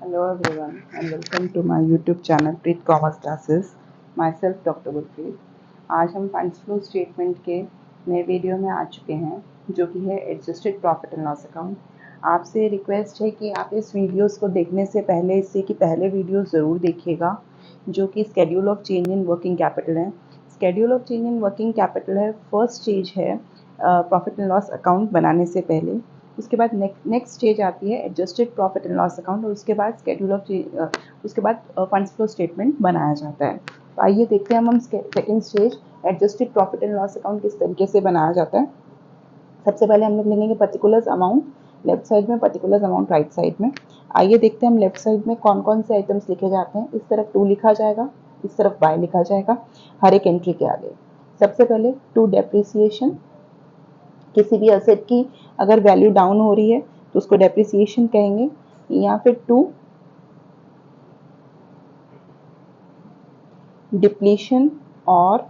Hello everyone and welcome to my YouTube channel Preet Commerce Classes. Myself Dr. Gurpreet. आज हम funds flow statement के नए video में आ चुके हैं जो कि है adjusted profit and loss account. आपसे रिक्वेस्ट है कि आप इस वीडियोस को देखने से पहले इससे कि पहले वीडियो ज़रूर देखिएगा जो कि schedule of change in working capital है। Schedule of change in working capital है फर्स्ट स्टेज है प्रॉफिट एंड लॉस अकाउंट बनाने से पहले। उसके बाद नेक्स्ट स्टेज आती है adjusted profit and loss account और उसके बाद उसके बाद फंड्स फ्लो स्टेटमेंट बनाया जाता है। तो आइए देखते हैं हम second stage adjusted profit and loss account किस तरीके से बनाया जाता है। सबसे पहले हम लोग लिखेंगे पर्टिकुलर्स अमाउंट लेफ्ट साइड में, पर्टिकुलर्स अमाउंट राइट साइड में। आइए देखते हैं हम लेफ्ट साइड में कौन कौन से आइटम्स लिखे जाते हैं। इस तरफ 2 लिखा जाएगा, इस तरफ बाय लिखा जाएगा हर एक एंट्री के आगे। सबसे पहले टू डेप्रिसिएशन, किसी भी एसेट की अगर वैल्यू डाउन हो रही है तो उसको डेप्रिसिएशन कहेंगे, या फिर टू डिप्लीशन और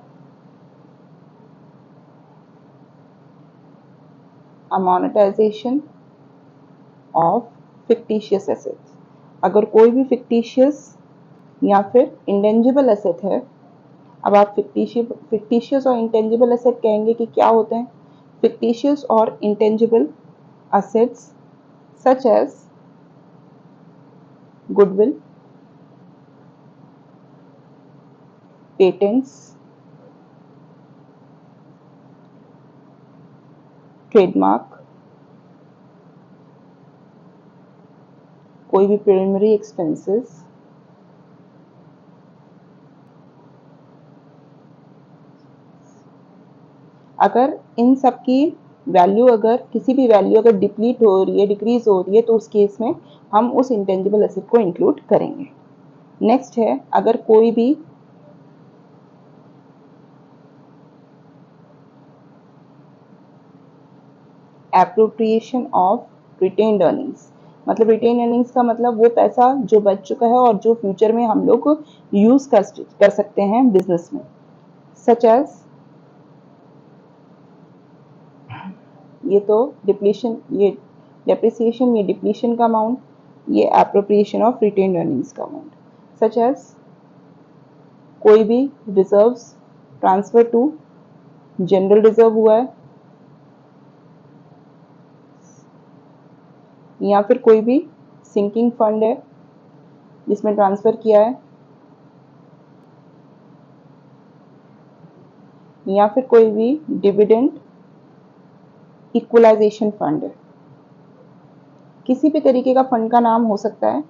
अमोनेटाइजेशन ऑफ फिक्टिशियस एसेट्स। अगर कोई भी फिक्टिशियस या फिर इंटेंजिबल एसेट है, अब आप फिक्टिशियस और इंटेंजिबल एसेट कहेंगे कि क्या होते हैं। फिक्टिशियस और intangible assets such as goodwill, patents, trademark, कोई भी preliminary expenses, अगर इन सब की वैल्यू अगर किसी भी वैल्यू अगर डिप्लीट हो रही है, डिक्रीज हो रही है, तो उस केस में हम उस इंटेंजिबल एसेट को इंक्लूड करेंगे। नेक्स्ट है अगर कोई भी एप्रोप्रिएशन ऑफ रिटेन्ड अर्निंग्स, मतलब रिटेन अर्निंग्स का मतलब वो पैसा जो बच चुका है और जो फ्यूचर में हम लोग यूज कर सकते हैं बिजनेस में, सच एज ये तो डिप्लीशन, ये डेप्रिसिएशन, ये डिप्लीशन का अमाउंट, ये एप्रोप्रिएशन ऑफ रिटेन्ड अर्निंग्स का अमाउंट। सच एज कोई भी reserves transfer to general reserve हुआ है, या फिर कोई भी सिंकिंग फंड है जिसमें ट्रांसफर किया है, या फिर कोई भी डिविडेंड इक्वलाइजेशन फंड है। किसी भी तरीके का फंड का नाम हो सकता है,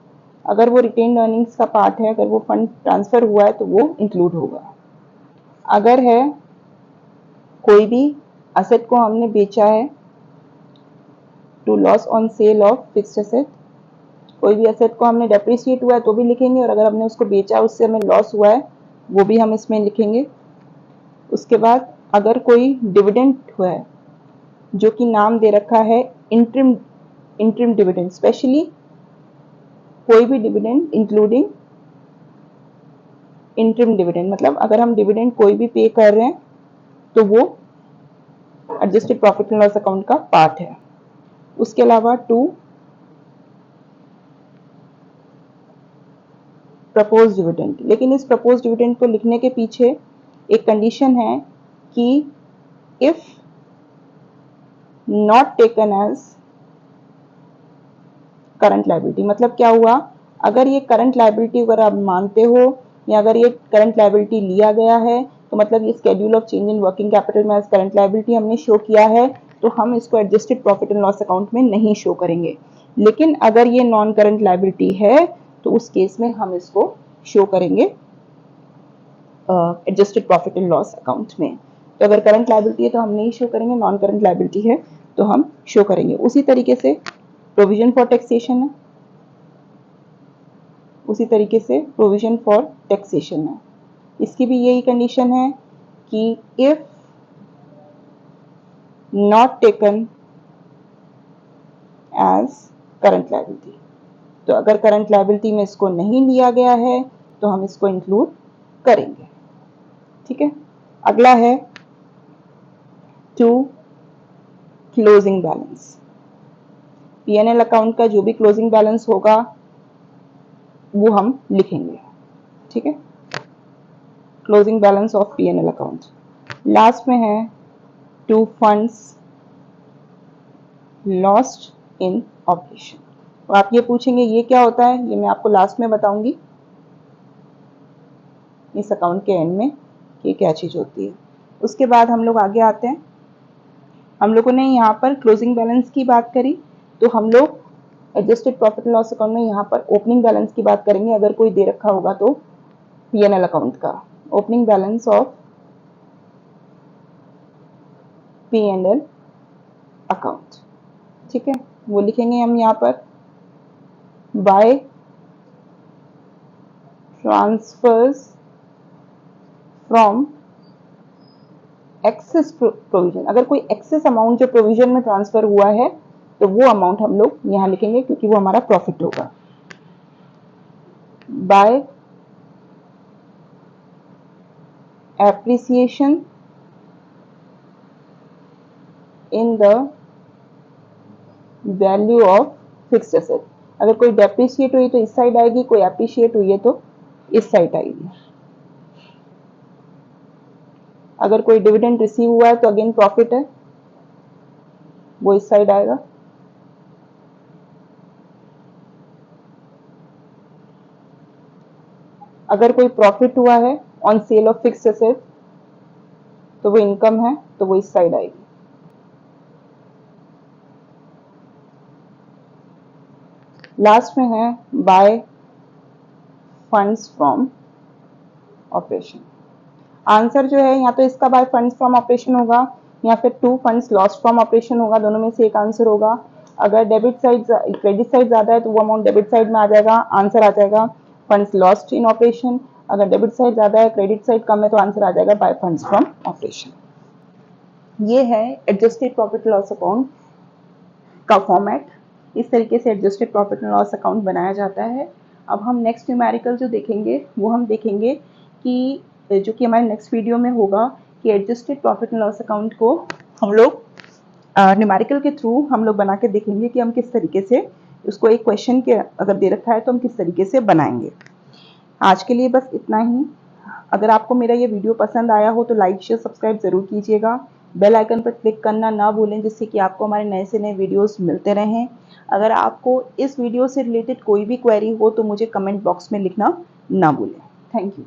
अगर वो रिटेन्ड अर्निंग्स का पार्ट है, अगर वो फंड ट्रांसफर हुआ है तो वो इंक्लूड होगा। अगर है कोई भी असेट को हमने बेचा है, to loss on sale of fixed asset, कोई भी एसेट को हमने डेप्रिशिएट हुआ है तो भी लिखेंगे, और अगर हमने उसको बेचा उससे हमें लॉस हुआ है वो भी हम इसमें लिखेंगे। उसके बाद अगर कोई डिविडेंड हुआ है जो कि नाम दे रखा है इंटरिम डिविडेंड, स्पेशली कोई भी डिविडेंड इंक्लूडिंग इंटरिम डिविडेंड, मतलब अगर हम डिविडेंड कोई भी पे कर रहे हैं तो वो adjusted profit and loss account का पार्ट है। उसके अलावा टू प्रपोज डिविडेंड, लेकिन इस प्रपोज डिविडेंड को लिखने के पीछे एक कंडीशन है कि if not taken as current liability, मतलब क्या हुआ, अगर ये करंट लायबिलिटी अगर आप मानते हो या अगर ये करंट लायबिलिटी लिया गया है तो मतलब ये schedule of change in working capital में एज करंट लायबिलिटी हमने शो किया है, तो हम इसको adjusted profit and loss account में नहीं शो करेंगे। लेकिन अगर ये नॉन करंट लायबिलिटी है तो उस केस में हम इसको शो करेंगे adjusted profit and loss account में। तो अगर करंट लायबिलिटी है तो हम नहीं शो करेंगे, नॉन करंट लायबिलिटी है तो हम शो करेंगे। उसी तरीके से प्रोविजन फॉर टैक्सेशन है, उसी तरीके से प्रोविजन फॉर टैक्सेशन है, इसकी भी यही कंडीशन है कि if not taken as current liability, तो अगर करंट लायबिलिटी में इसको नहीं लिया गया है तो हम इसको इंक्लूड करेंगे। ठीक है, अगला है to closing balance. PNL account का जो भी क्लोजिंग बैलेंस होगा वो हम लिखेंगे। ठीक है, closing balance of P&L account. Last में है to funds lost in operation. तो आप ये पूछेंगे ये क्या होता है, ये मैं आपको लास्ट में बताऊंगी इस अकाउंट के एंड में कि क्या चीज होती है। उसके बाद हम लोग आगे आते हैं। हम लोगों ने यहाँ पर क्लोजिंग बैलेंस की बात करी, तो हम लोग adjusted profit and loss account में यहाँ पर ओपनिंग बैलेंस की बात करेंगे। अगर कोई दे रखा होगा तो P&L अकाउंट का opening balance of P&L account. ठीक है, वो लिखेंगे हम यहाँ पर by transfers from excess provision. अगर कोई एक्सेस अमाउंट जो प्रोविजन में ट्रांसफर हुआ है तो वो अमाउंट हम लोग यहाँ लिखेंगे क्योंकि वो हमारा प्रॉफिट होगा। By appreciation in the value of fixed asset. अगर कोई डेप्रिशिएट हुई तो इस साइड आएगी, कोई एप्रिशिएट हुई है तो इस साइड आएगी। अगर कोई डिविडेंड रिसीव हुआ है तो अगेन प्रॉफिट है, वो इस साइड आएगा। अगर कोई प्रॉफिट हुआ है on sale of fixed asset तो वो इनकम है, तो वो इस साइड आएगी। लास्ट में है by funds from operation. Answer जो है या तो इसका बाय फंड्स फ्रॉम ऑपरेशन होगा या फिर to funds lost from operation होगा, दोनों में से एक आंसर होगा। अगर डेबिट साइड क्रेडिट साइड ज्यादा है तो वो अमाउंट डेबिट साइड में आ जाएगा, आंसर आ जाएगा फंड्स लॉस्ट इन ऑपरेशन। अगर डेबिट साइड ज्यादा है क्रेडिट साइड कम है तो आंसर आ जाएगा बाय फंड्स फ्रॉम ऑपरेशन। ये है एडजस्टेड प्रॉफिट लॉस अकाउंट का फॉर्मेट। इस तरीके से adjusted profit and loss account बनाया जाता है। अब हम नेक्स्ट न्यूमेरिकल जो देखेंगे वो हम देखेंगे कि जो कि हमारे नेक्स्ट वीडियो में होगा कि adjusted profit and loss account को हम लोग न्यूमेरिकल के थ्रू हम लोग बना के देखेंगे कि हम किस तरीके से उसको एक क्वेश्चन के अगर दे रखा है तो हम किस तरीके से बनाएंगे। आज के लिए बस इतना ही। अगर आपको मेरा ये वीडियो पसंद आया हो तो लाइक शेयर सब्सक्राइब जरूर कीजिएगा। बेल आइकन पर क्लिक करना ना भूलें जिससे कि आपको हमारे नए से नए वीडियोस मिलते रहें। अगर आपको इस वीडियो से रिलेटेड कोई भी क्वेरी हो तो मुझे कमेंट बॉक्स में लिखना ना भूलें। Thank you.